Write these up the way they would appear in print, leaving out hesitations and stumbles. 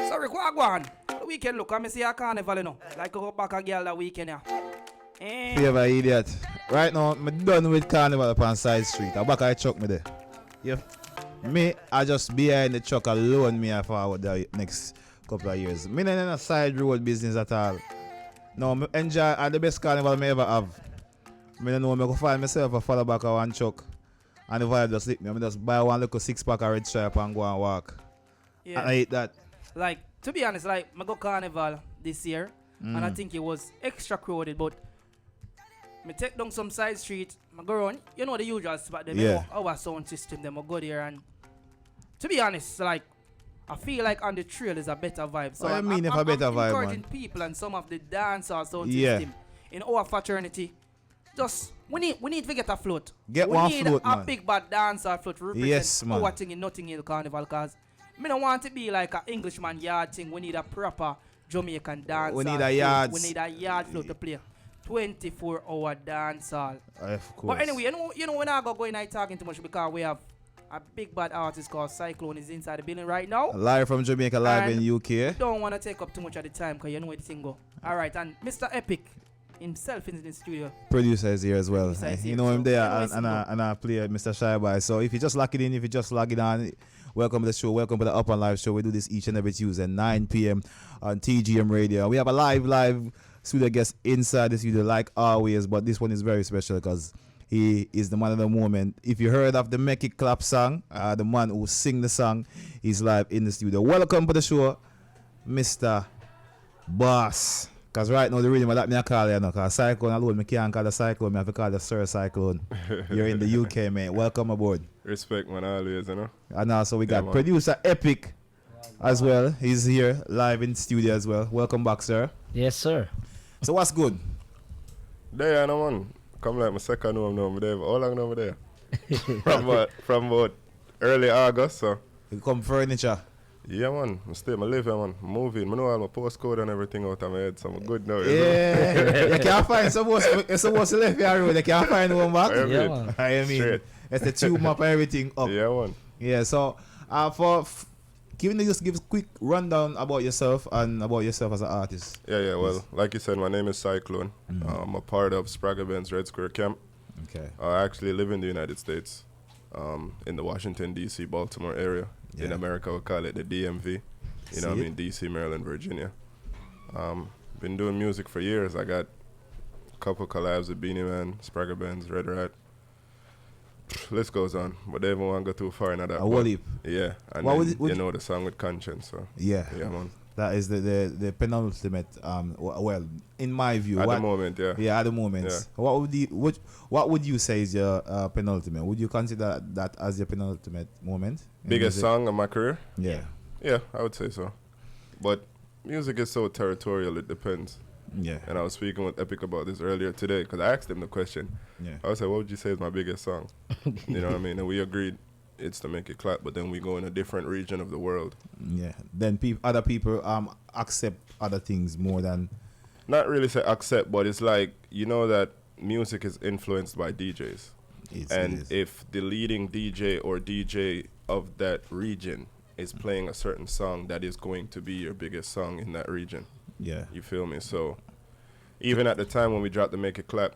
Sorry, go on. The weekend look, I see a carnival, you know. Like go back a girl that weekend, yeah. Favor idiot. Right now, I'm done with carnival up on side street. I back I truck me there. Yeah. Me, I just behind the truck alone. Me I forward the next couple of years. Me not in a side road business at all. No, me enjoy the best carnival I ever have. Me don't know me go find myself a follow back a one truck. And the vibe just hit me. I just buy one little 6-pack of red stripe and go and walk. Yeah. And I hate that. Like, to be honest, like, I go carnival this year, and I think it was extra crowded, but me take down some side street, I go around, you know the usual spot, them, Yeah. our sound system, them, I go there, and to be honest, like, I feel like on the trail is a better vibe. So What I'm, you mean I'm, if a I'm better vibe, encouraging man? people and some of the dance or sound Yeah. system in our fraternity. Just we need to get a float. Get we one need float, a man. big bad dancer float to represent Yes, man. our thing in nothing in the carnival, cause me don't want it to be like an Englishman yard thing. We need a proper Jamaican dance. We need a yard. We need a yard float to play. 24-hour dance hall. Of course. But anyway, you know we're not gonna go in here talking too much because we have a big bad artist called Xyclone is inside the building right now. Live from Jamaica, live And in UK. Don't want to take up too much of the time because you know where the thing go. Alright, and Mr. Epic himself is in the studio. Producer is here as well. Producer is You here, know him so there, you know it's and I play Mr. Shy Boy. So if you just lock it in, if you just log it on, welcome to the show. Welcome to the Upnlive show. We do this each and every Tuesday, 9 p.m. on TGM Radio. We have a live studio guest inside the studio, like always. But this one is very special because he is the man of the moment. If you heard of the Make It Clap song, the man who sing the song, he's live in the studio. Welcome to the show, Mr. Boss. Because right now the rhythm I like me I call you, because Cyclone alone, I can't call the Cyclone, I have to call the Sir Cyclone. You're in the UK, man. Welcome aboard. Respect, man, always, you know. And also we got man. producer Epic as well. He's here live in studio as well. Welcome back, sir. Yes, sir. So what's good? There, you know, man. Come like my second home now, I'm there. How long now, I'm there? from about early August, so. You come furniture. Yeah, man. I live here, man. I'm moving. I know all my postcode and everything out of my head, so I'm good now. Yeah. You can't find supposed to left your road. You can't find one back. Yeah, man. I mean, Straight. it's the tube map and everything up. Yeah, man. Yeah, so just give a quick rundown about yourself and about yourself as an artist. Yeah, well, like you said, my name is Xyclone. I'm a part of Spragga Benz Red Square Camp. Okay. I actually live in the United States, in the Washington, D.C., Baltimore area. Yeah. In America, we call it the DMV. You know what I mean? D.C., Maryland, Virginia. Been doing music for years. I got a couple collabs with Beanie Man, Spragga Benz, Red Rat. List goes on, but they don't want to go too far in that. A whole heap. Yeah, and What then, would you know the song with Conscience. So Yeah. yeah, man. That is the penultimate. Well, in my view, At the moment, yeah. Yeah, at the moment. Yeah. What would you say is your penultimate? Would you consider that as your penultimate moment? in Biggest music? song of my career? Yeah. Yeah, I would say so. But music is so territorial, it depends. Yeah. And I was speaking with Epic about this earlier today because I asked him the question. Yeah. I was like, what would you say is my biggest song? You know what I mean? And we agreed it's to Make It Clap, but then we go in a different region of the world. Yeah. Then other people accept other things more than. Not really say accept, but it's like, you know that music is influenced by DJs. And if the leading DJ or DJ of that region is playing a certain song, that is going to be your biggest song in that region. Yeah. You feel me? So even at the time when we dropped the Make It Clap,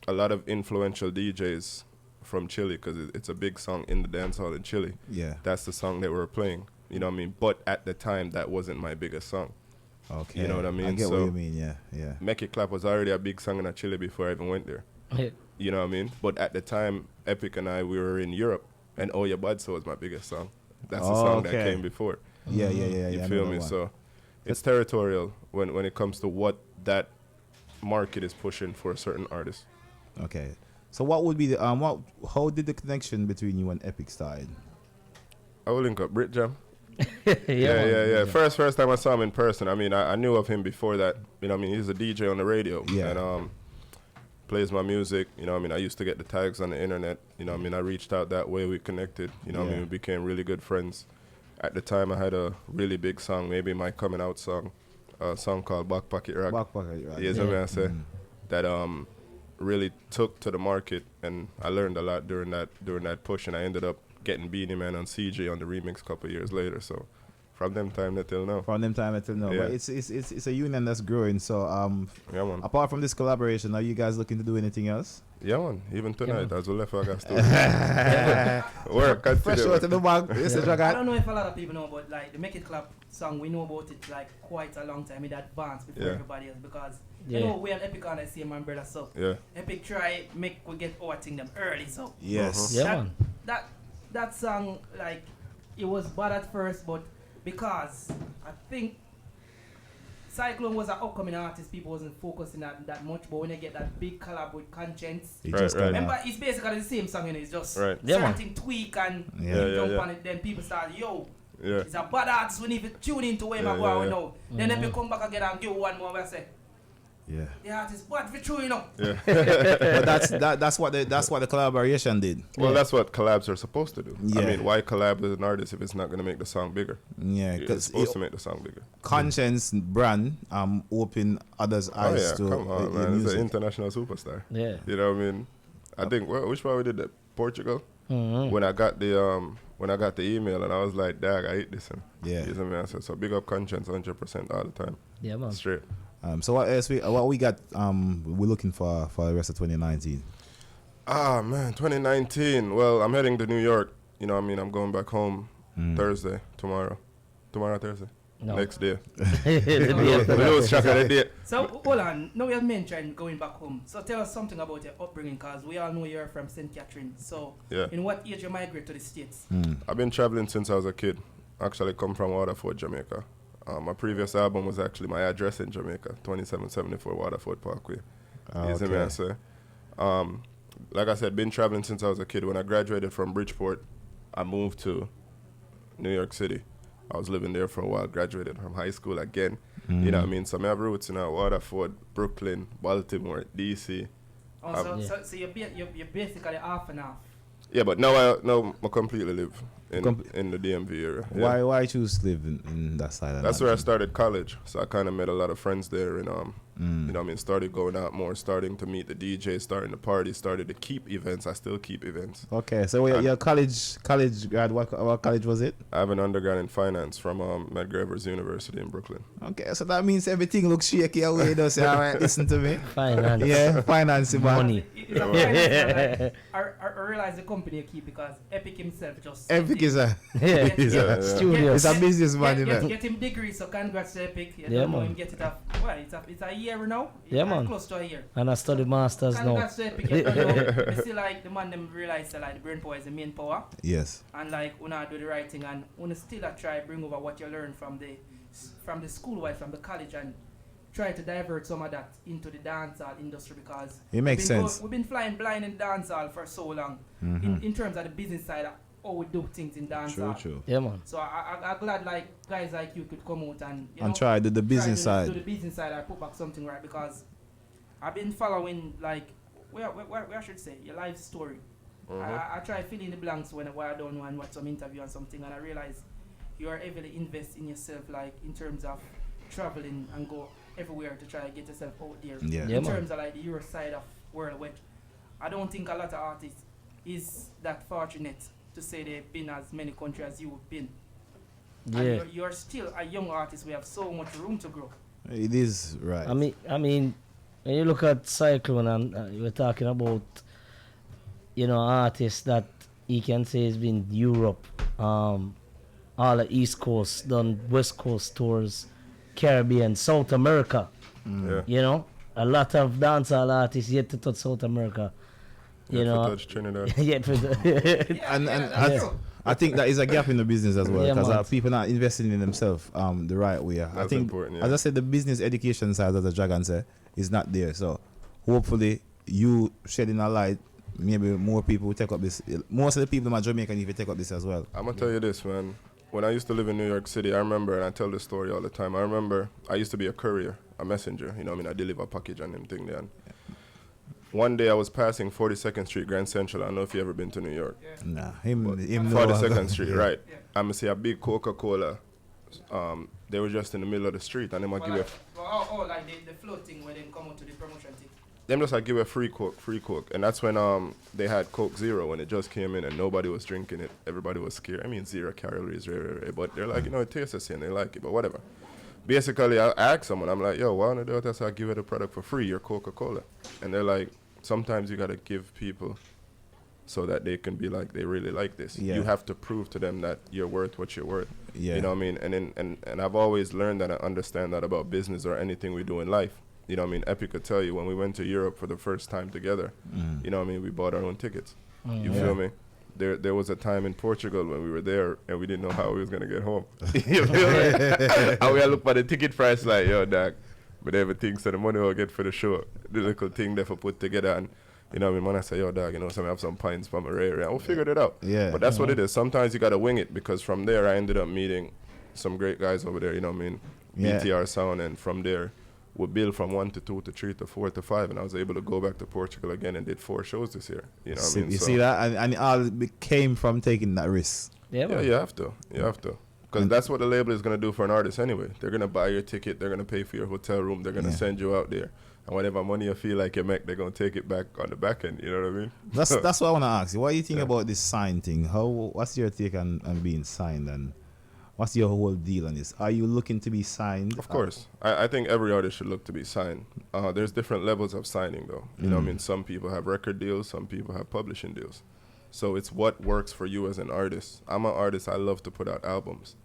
a lot of influential DJs from Chile, because it's a big song in the dance hall in Chile. Yeah. That's the song that we were playing. You know what I mean? But at the time, that wasn't my biggest song. Okay. You know what I mean? I get So what you mean. Yeah. Yeah. Make It Clap was already a big song in Chile before I even went there. You know what I mean? But at the time, Epic and I, we were in Europe, and Oh Ya Bad So was my biggest song. That's the song that came before. Yeah. You feel me? So it's territorial when it comes to what that market is pushing for a certain artist. Okay. So what would be the how did the connection between you and Epic start? I will link up Brit Jam. Yeah. First time I saw him in person, I mean, I knew of him before that. You know what I mean? He's a DJ on the radio. Yeah. And plays my music. You know what I mean? I used to get the tags on the internet. You know what I mean? I reached out that way. We connected. You know what I mean? We became really good friends. At the time, I had a really big song, maybe my coming out song, a song called Back Pocket Rock. Back Pocket Rock. Yes, I say. That really took to the market, and I learned a lot during that push, and I ended up getting Beanie Man on CJ on the remix a couple years later. So From them time till now. From them time until now. Yeah. But it's a union that's growing. So Yeah, man. apart from this collaboration, are you guys looking to do anything else? Yeah, man. Even tonight, man. as we left August. Work, Fresh continue. out of the bag. Yes, I Dragon. don't know if a lot of people know, but like the Make It Clap song, we know about it like quite a long time in advance before Yeah. everybody else because Yeah. you know we and Epic on the same umbrella, so Yeah. Epic try make we get our thing them early, so Yes. Yeah, that, man. that song like it was bad at first, but because I think Xyclone was an upcoming artist, people wasn't focusing on that much, but when they get that big collab with Conscience, It Right, just right. kinda- remember it's basically the same song, you know, it's just Right. Yeah, man. certain tweak and Yeah. you Yeah, jump yeah. on it, then people start, yo, Yeah. it's a bad artist, we need to tune into where my Yeah, boy yeah, we yeah. know. Then if you come back again and give one more, we say, Yeah. the artist, what for true, you know? Yeah. But that's what the collaboration did. Well, Yeah. that's what collabs are supposed to do. Yeah. I mean, why collab with an artist if it's not going to make the song bigger? Yeah, It's because supposed to make the song bigger. Conscience brand open others' Oh, eyes yeah. to Come on, man. It's music. an international superstar. Yeah. You know what I mean? I think, which one we did that? Portugal? Mm-hmm. When I got the email and I was like, "Dag, I hate this." And Yeah. you know what I mean? I said, so big up Conscience 100% all the time. Yeah, man. Straight. So what else what we got we're looking for the rest of 2019? Ah, man, 2019. Well, I'm heading to New York. You know what I mean? I'm going back home Thursday, tomorrow. Tomorrow, Thursday. No. Next day. The day after We that. lose track of the day. So, hold on, now you have mentioned going back home. So tell us something about your upbringing, because we all know you're from St. Catherine. So, Yeah. in what age you migrate to the States? I've been traveling since I was a kid. Actually come from Waterford, Jamaica. My previous album was actually my address in Jamaica, 2774 Waterford Parkway. You see me, I say? Like I said, been traveling since I was a kid. When I graduated from Bridgeport, I moved to New York City. I was living there for a while, graduated from high school again. You know what I mean? So I have roots in Waterford, Brooklyn, Baltimore, DC. Oh, Yeah. so you're basically half and half. Yeah, but now I completely live in the DMV area. Yeah. Why choose to live in that side? That's where I started college. So I kind of met a lot of friends there and, you know what I mean, started going out more, starting to meet the DJs, starting to party, started to keep events. I still keep events. Okay, so your college grad, what college was it? I have an undergrad in finance from Medgar University in Brooklyn. Okay, so that means everything looks shaky away. Though, say, all right, listen to me. Finance. Yeah, finance, man. Money. It's a finance, like, I realize the company you keep because Epic himself just... Epic is a Yeah. Yeah. Studio. it's a businessman, you know. Get him degree, so congrats to Epic. You Yeah, don't know man. him get it up. Well, it's a year now. Yeah, It's man. Close to a year. And I study masters now. Congrats to Epic. You don't know. I still like the man them realize that like the brain power is the main power. Yes. And like una do the right thing and una still try bring over what you learn from the school while from the college and try to divert some of that into the dancehall industry because It makes sense. we've been flying blind in dancehall for so long in terms of the business side of how we do things in dancehall. True. Yeah, man. So I'm glad like guys like you could come out and you know, Try the business try to side. do the business side and put back something right because I've been following like where I should say your life story. I try fill in the blanks when I don't know and watch some interview or something and I realize you are heavily invest in yourself like in terms of traveling and go everywhere to try to get yourself out there. Yeah. Yeah, In man. terms of like the Euro side of world which I don't think a lot of artists is that fortunate to say they've been as many countries as you've been. Yeah. And you're still a young artist. We have so much room to grow. It is right. I mean, when you look at Xyclone and you were talking about, you know, artists that he can say has been Europe, all the East Coast, done West Coast tours, Caribbean, South America. Yeah. You know, a lot of dancehall artists yet to touch South America. You Yeah, know, touch Trinidad. yet for the and that's true. I think that is a gap in the business as well Yeah, because man. people not investing in themselves the right way. I That's think, important, yeah. as I said, the business education side, as the Dragon said, is not there. So hopefully you shedding a light, maybe more people will take up this. Most of the people in Jamaica need to take up this as well. I'm gonna tell you this, man. When I used to live in New York City, I remember, and I tell this story all the time. I remember I used to be a courier, a messenger. You know, what I mean, I deliver a package and them thing there. And one day I was passing 42nd Street, Grand Central. I don't know if you ever been to New York. Nah, him know 42nd Street, Yeah. right? Yeah. I'm gonna see a big Coca-Cola. They were just in the middle of the street, and they might give you. Like the floating where they come out to the promotion thing. them just like give a free coke, and that's when they had Coke Zero when it just came in and nobody was drinking it. Everybody was scared. I mean, 0 calories, but they're like, it tastes the same. They like it, but whatever. Basically, I asked someone, I'm like, yo, why don't I do that? So I give it a product for free, your Coca-Cola, and they're like, sometimes you gotta give people so that they can be like, they really like this. Yeah. You have to prove to them that you're worth what you're worth. Yeah. You know what I mean? And I've always learned that, I understand that about business or anything we do in life. You know what I mean? Epic could tell you when we went to Europe for the first time together, you know what I mean? We bought our own tickets. You feel me? There was a time in Portugal when we were there and we didn't know how we was going to get home. You feel me? And we look at the ticket price like, yo, dog, but everything, so the money we'll get for the show, the little thing they for put together. And, you know what I mean? When I say, yo, dog, so I have some pints from my area, and we figured it out. Yeah. But that's what it is. Sometimes you got to wing it, because from there I ended up meeting some great guys over there, you know what I mean? Yeah. BTR Sound, and from there, we built from 1 to 2 to 3 to 4 to 5, and I was able to go back to Portugal again and did 4 shows this year. You know what I mean? You So see that? And it all came from taking that risk. Yeah, yeah, you have to. Because that's what the label is going to do for an artist anyway. They're going to buy your ticket. They're going to pay for your hotel room. They're going to send you out there. And whatever money you feel like you make, they're going to take it back on the back end. You know what I mean? That's what I want to ask you. What do you think about this sign thing? What's your take on being signed, and what's your whole deal on this? Are you looking to be signed? Of course. I think every artist should look to be signed. There's different levels of signing, though. You know what I mean? Some people have record deals. Some people have publishing deals. So it's what works for you as an artist. I'm an artist. I love to put out albums.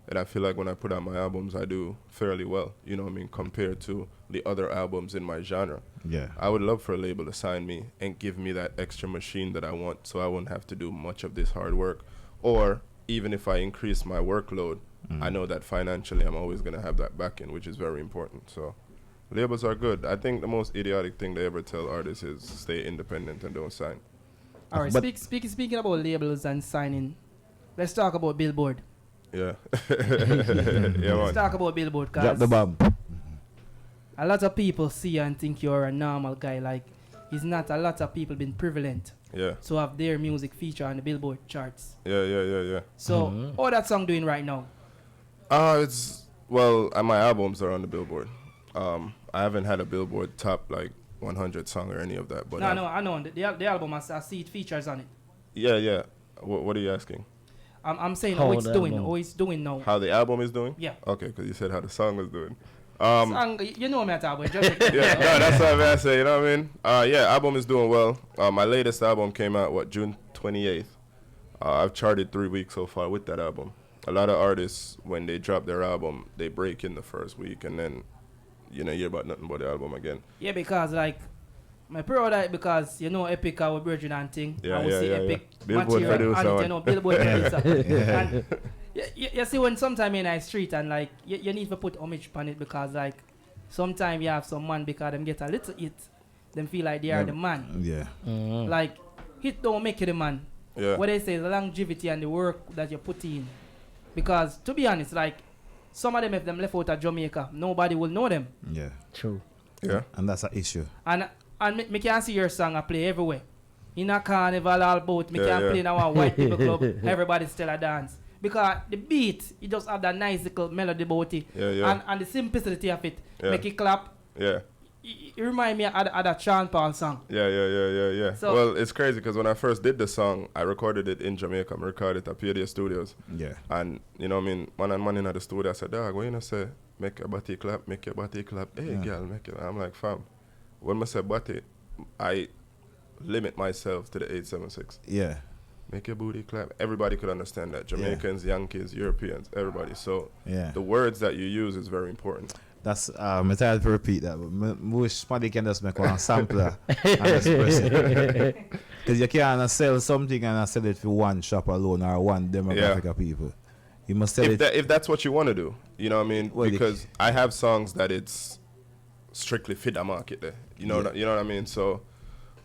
And I feel like when I put out my albums, I do fairly well, you know what I mean, compared to the other albums in my genre. Yeah. I would love for a label to sign me and give me that extra machine that I want, so I wouldn't have to do much of this hard work. Or even if I increase my workload, I know that financially I'm always going to have that backing, which is very important. So labels are good. I think the most idiotic thing they ever tell artists is stay independent and don't sign. All right, speaking about labels and signing, let's talk about Billboard. Yeah. Yeah, Let's man. talk about Billboard, Drop because the bomb. a lot of people see you and think you're a normal guy. Like, it's not. A lot of people been prevalent Yeah. to have their music feature on the Billboard charts. Yeah. So, how that song doing right now? My albums are on the Billboard. I haven't had a Billboard top like 100 song or any of that. But I know. The album, I see it features on it. Yeah. What are you asking? I'm saying How how it's the doing. album? How it's doing now. How the album is doing? Yeah. Okay, because you said how the song was doing. Song, you know me at all, but just Yeah, no, that's what I say. You know what I mean? Album is doing well. My latest album came out June 28th. I've charted 3 weeks so far with that album. A lot of artists, when they drop their album, they break in the first week, and then you hear about nothing but the album again. Yeah, because like my proud of it, because Epic our virgin and thing. Yeah, and we see Epic Billboard material producer, and Billboard producer. And you see when sometime in the street and like you need to put homage on it, because like sometimes you have some man, because them get a little hit, them feel like they are the man. Yeah. Like hit don't make you the man. Yeah. What they say is the longevity and the work that you put in. Because to be honest, like some of them, if them left out of Jamaica, nobody will know them. Yeah. True. Yeah. And that's an issue. And me can see your song I play everywhere. In a carnival, all about, me can play in our white people club, everybody still a dance. Because the beat, you just have that nice little melody about it. Yeah. And the simplicity of it, Yeah. make it clap. Yeah. It remind me of that Sean Paul song. Yeah. So- Well, it's crazy because when I first did the song, I recorded it in Jamaica. I recorded it at PDA Studios. Yeah. And, you know what I mean, man in the studio, I said, dog, what you say? Make your body clap, make your body clap. Hey, girl, make it. I'm like, fam. When I say body, I limit myself to the 876. Yeah. Make your booty clap. Everybody could understand that. Jamaicans, Yankees, Europeans, everybody. So Yeah. the words that you use is very important. That's I'm tired to repeat that, but wish somebody can just make one sampler and express it. Because you can't sell something and sell it for one shop alone or one demographic of people. You must sell If that's what you want to do, you know what I mean? Well, because I have songs that it's strictly fit the market there. You know what I mean? So,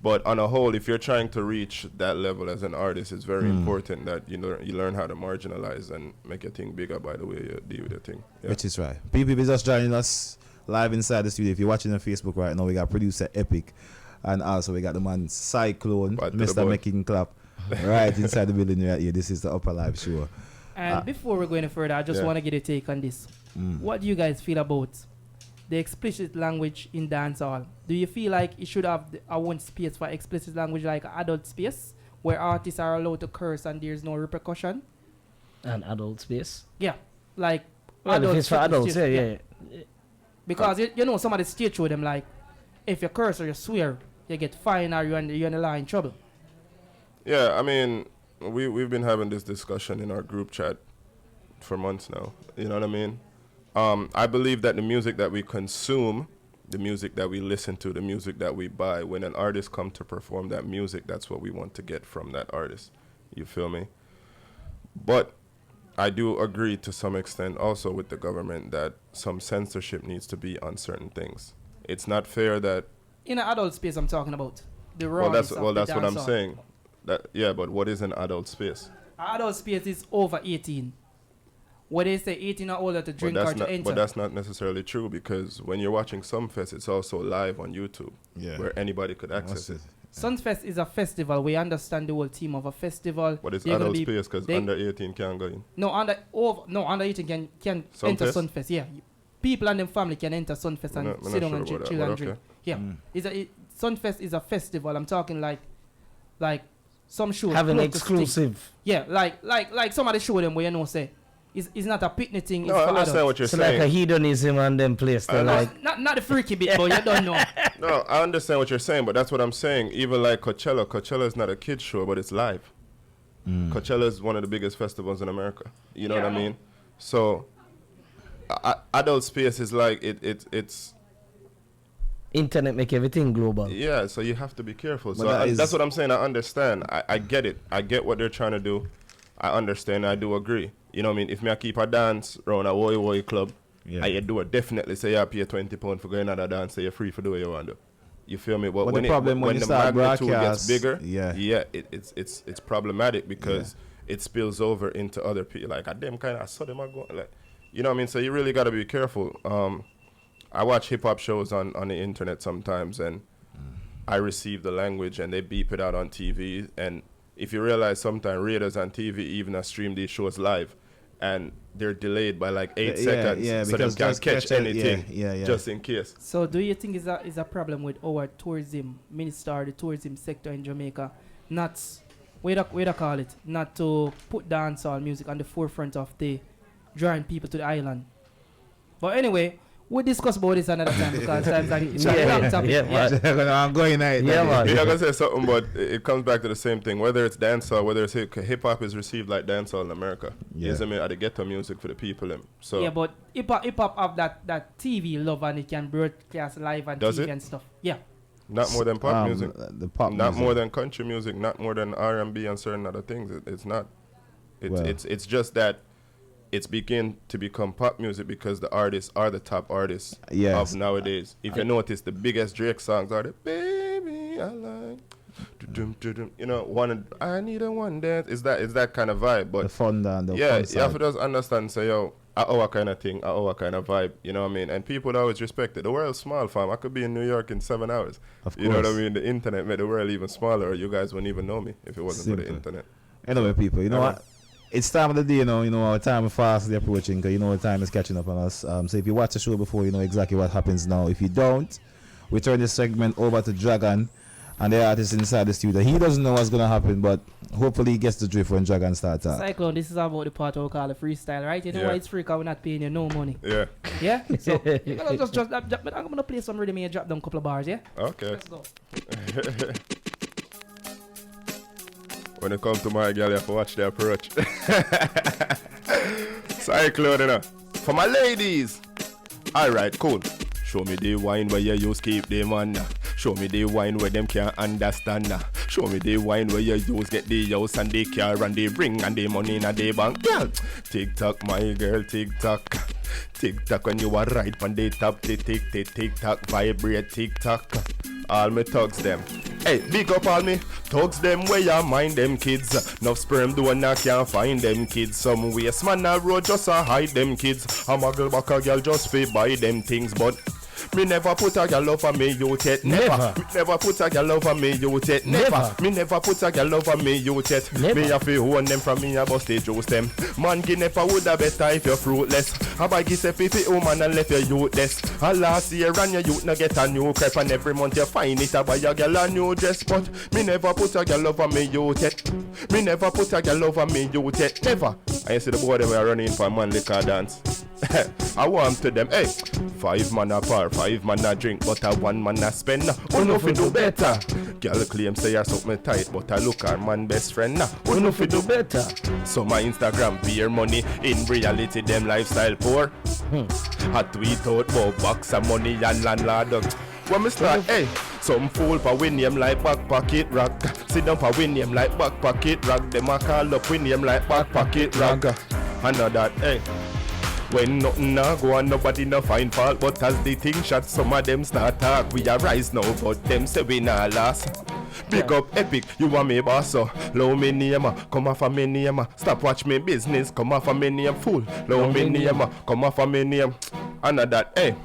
but on a whole, if you're trying to reach that level as an artist, it's very important that you learn how to marginalize and make your thing bigger by the way you deal with your thing. Yeah. Which is right. People just joining us live inside the studio. If you're watching on Facebook right now, we got producer Epic, and also we got the man Xyclone, Bad to the Mr. bone. Making Clap, right inside the building right here. This is the Upnlive show. And before we go any further, I just want to get a take on this. What do you guys feel about the explicit language in dancehall. Do you feel like it should have a one space for explicit language, like an adult space, where artists are allowed to curse and there's no repercussion? An adult space? Yeah, like well, if it's for adults, yeah. Because you know some of the stage show them like, if you curse or you swear, you get fined or you're in the law in trouble. Yeah, I mean, we've been having this discussion in our group chat for months now. You know what I mean? I believe that the music that we consume, the music that we listen to, the music that we buy, when an artist comes to perform that music, that's what we want to get from that artist. You feel me? But I do agree to some extent also with the government that some censorship needs to be on certain things. It's not fair that... In an adult space I'm talking about. The well, that's what I'm saying. Yeah, but what is an adult space? Adult space is over 18. Where they say 18 or older to drink or to enter. But that's not necessarily true, because when you're watching Sumfest, it's also live on YouTube, where anybody could access it. Sunfest is a festival. We understand the whole theme of a festival. But it's adult space because under 18 can't go in. No, under 18 can enter Sunfest. Yeah, people and their family can enter Sunfest and sit down and chill and drink. Yeah, Sunfest is a festival. I'm talking like some shows having exclusive. Yeah, like somebody show them where you know say. It's not a picnic thing. No, I understand what you're saying. It's like a hedonism and them place. Like not the freaky bit, but you don't know. No, I understand what you're saying, but that's what I'm saying. Even like Coachella is not a kid's show, but it's live. Coachella is one of the biggest festivals in America. You know what I mean? So, adult space is like it's. Internet make everything global. Yeah, so you have to be careful. So that's what I'm saying. I understand. I get it. I get what they're trying to do. I understand. I do agree. You know what I mean? If me I keep a dance around a Woy club, I do it definitely say you pay £20 for going out a dance, so you're free for do what you want to do. You feel me? But when the magnitude gets bigger, it's problematic because it spills over into other people. Like, I saw them go like, you know what I mean? So you really got to be careful. I watch hip-hop shows on the internet sometimes, and I receive the language, and they beep it out on TV. And if you realize sometimes radars on TV even stream these shows live, and they're delayed by like 8 seconds, so they can't catch anything just in case. So do you think is a problem with our tourism minister, the tourism sector in Jamaica, not, what do call it, not to put dancehall music on the forefront of the drawing people to the island? But anyway, we'll discuss about this another time because times like it's a long topic. I'm going at it. Yeah, man. You're gonna say something, but it comes back to the same thing. Whether it's dancehall, whether it's hip hop is received like dancehall in America. Yeah, I mean, at the ghetto music for the people. So yeah, but hip hop have that TV love and it can broadcast live and Does TV it? and stuff. Yeah. Not more than pop music. The pop not music. more than country music. Not more than R&B and certain other things. It's not. It's just that. It's begin to become pop music because the artists are the top artists of nowadays. If you notice, the biggest Drake songs are the "Baby I Like," you know, I need a one dance. It's that kind of vibe. But the fun and the you have side. to just understand. Say our kind of thing, our kind of vibe. You know what I mean? And people always respect it. The world's small, fam. I could be in New York in 7 hours. Of course. You know what I mean? The internet made the world even smaller. You guys wouldn't even know me if it wasn't for the internet. Anyway, people, you know what? It's time of the day, you know our time is fastly approaching because the time is catching up on us. So if you watch the show before, you know exactly what happens now. If you don't, we turn this segment over to Dragon and the artist inside the studio. He doesn't know what's going to happen, but hopefully he gets the drift when Dragon starts out. Xyclone, this is about the part we call a freestyle, right? You know why it's free because we're not paying you no money. Yeah. Yeah? So, you're going to just I'm going to play some rhythm and drop down a couple of bars, yeah? Okay. Let's go. When it comes to my girl, you have to watch the approach. Xyclone, you know. For my ladies. Alright, cool. Show me the wine where you use keep them on. Show me the wine where them can't understand. Show me the wine where you use get the house and the car and the ring and the money in the bank. Girl, tick tock, my girl, tick tock. Tick tock when you are right on the top. The tick tock, vibrate, tick tock. All me thugs them. Hey, big up all me thugs them where you mind them kids. No sperm do and I can't find them kids. Some waste man a road just a hide them kids. A muggle back a girl just fi buy them things, but Me never put a girl over me youth yet. Never. Me never put a girl over me youth yet. Never. Me never put a girl over me youth yet. Me have to own them from me a bust they juice them. Man gi never woulda better if you're fruitless. How about give if you woman and left your youthless. And last year and your youth no get a new crep and every month you find it a buy a girl a new dress. But me never put a girl over me youth yet. Me never put a girl over me youth yet. Never. And you see the boy them are running for a man liquor dance. I want to them, hey, 5 man a par, 5 man a drink, but a 1 man a spend. Oh no fi do better. Girl claim say you're something tight, but I look her man best friend. Oh no fi do better. So my Instagram beer money, in reality them lifestyle poor. I tweet out about box of money and landlord. When me start, hey, some fool for win name like back pocket rock. Sit down for win name like back pocket rock. Them a call up win name like back pocket rock. I know that, hey. When nothing nah go on, nobody no find fault. But as the thing shot, some of them start talk. We a rise now, but them say we nah last. Big up Epic, you want me boss so low me name, come off of me name. Stop watch me business, come off of me name. Fool, low me name, come off of me name. I know that, hey.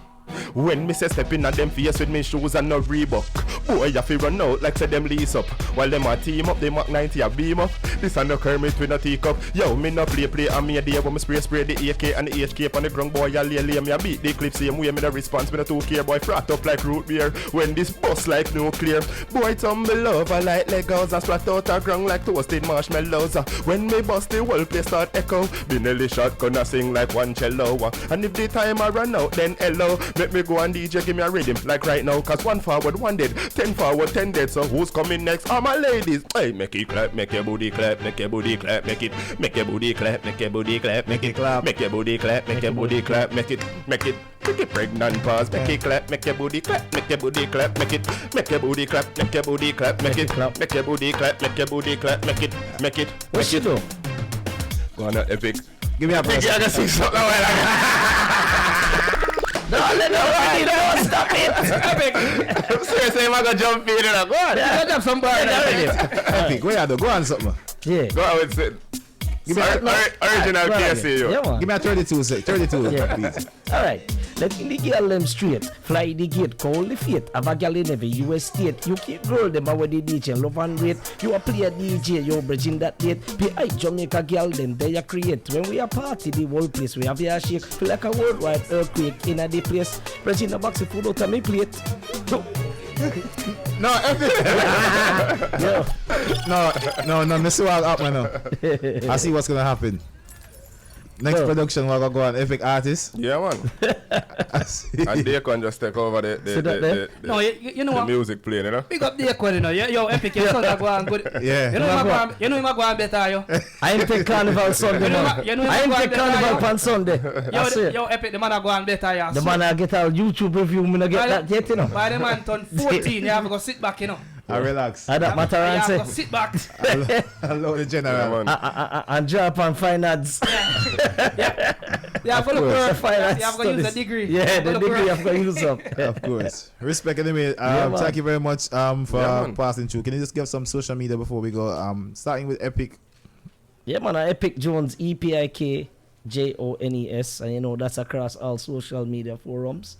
When me say step in at them face with me shoes and no Reebok, boy you fi run out like say them lease up. While them a team up, they Mach 90 a beam up. This a no Kermit with no teacup. Yo, me no play and me a day when me spray the AK and the HK on the ground. Boy I lay me a beat the clip same way me the response. Me no 2K boy frat up like root beer. When this bust like nuclear, boy tumble over like Legos and splat out a ground like toasted marshmallows. When me bust the whole place start echo, be nearly shotgun a sing like one cello. And if the time I run out then hello. Let me go and DJ give me a rhythm like right now. Cause 1 forward 1 dead, 10 forward 10 dead. So who's coming next? All my ladies. Hey, make it clap, make your booty clap, make your booty clap, make it, make your booty clap, make your booty clap, make it clap, make your booty clap, make your booty clap, make it, make it. Make it pregnant pause, make it clap, make your booty clap, make your booty clap, make it, make your booty clap, make your booty clap, make it, make your booty clap, make your booty clap, make it, make it. What she do? Go on, Epic. Give me a press. I just see something No, stop it. I'm seriously, I'm gonna jump in and go on. Yeah, Have some bar already. Epic, where you do? Go on something. Yeah. Go on with it. Give me Original KC, yo. Yeah, man. Give me a 32, 32, Yeah. please. Alright, let the girl them straight. Fly the gate, call the fate. Have a girl in every US state. You keep girl them away the DJ, love and rate. You a play a DJ, you bridging that date. P.I. Jamaica girl them, they a create. When we a party, the whole place, we have a shake. Feel like a worldwide earthquake in a the place. Bridging a box of food out of me plate. No, Epic. No, Miss Wall up man now. I see what's gonna happen. Next production we're gonna go on Epic artist. Yeah, man. And they can just take over the No, you know what? music playing, you know? Pick up the echo, you know. Yo, Epic, your son go on good. Yeah. You know him go on better, yo. I ain't take carnival Sunday, man. You know I ain't take carnival on Sunday. Yo, Epic, the man go on better, yeah. The man I get our YouTube review, me not get that yet, you know. By the man turn 14, you have to go sit back, you know. I relax. I that matter and You have to say. sit back. Hello, the general. And drop and find ads. You have to look The for finance you have to use the studies. degree. Yeah, the degree you have to use up. Of course. Respect anyway. man. Thank you very much for man. passing through. Can you just give some social media before we go? Starting with Epic. Yeah, man, Epic Jones, EPIK JONES, and you know that's across all social media forums.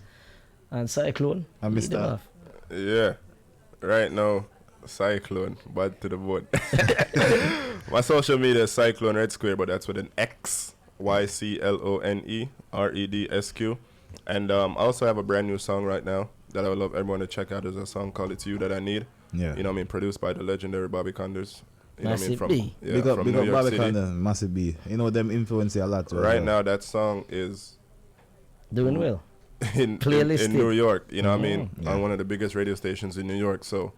And Xyclone. I missed lead them that. off. Yeah. Right now, Xyclone, bad to the bone. My social media is Xyclone Red Square, but that's with an X. YCLONE REDSQ. And I also have a brand new song right now that I would love everyone to check out. There's a song called It's You That I Need. Yeah. You know what I mean? Produced by the legendary Bobby Condors. You know what I mean? Massive From, B. yeah, Big up from New York Bobby City. Condon, Massive B. You know them influence you a lot. Right now, that song is Doing well. in Playlisted. New York, you know what I mean? Yeah. On one of the biggest radio stations in New York. So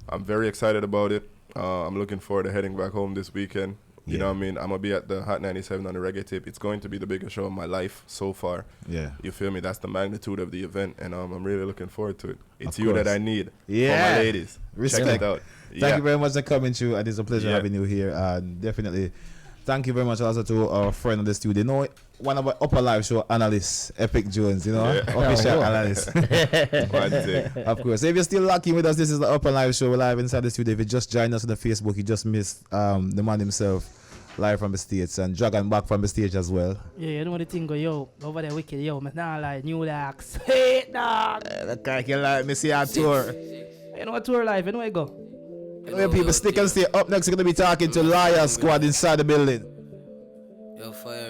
I'm very excited about it. I'm looking forward to heading back home this weekend. You know what I mean? I'm going to be at the Hot 97 on the reggae tip. It's going to be the biggest show of my life so far. Yeah. You feel me? That's the magnitude of the event, and I'm really looking forward to it. It's Of you that course. I need Yeah. for my ladies. Respect. Check it out. Thank you very much for coming through. It is a pleasure Yeah. having you here. Definitely. Thank you very much also to our friend in the studio. You know, one of our Upnlive show analysts, Epic Jones, you know, official analyst. One thing. Of course. So if you're still locking with us, this is the Upnlive show. We're live inside the studio. If you just joined us on the Facebook, you just missed the man himself, live from the States, and Dragon back from the stage as well. Yeah, you know the thing go, yo, over there wicked, yo, man, nah like New Locks. Hey, dog. That guy can like me see our tour. You know what tour live, you know where you go? Where people stick and stay. Up next, we're going to be talking to Liar Squad inside the building. Yo, fire.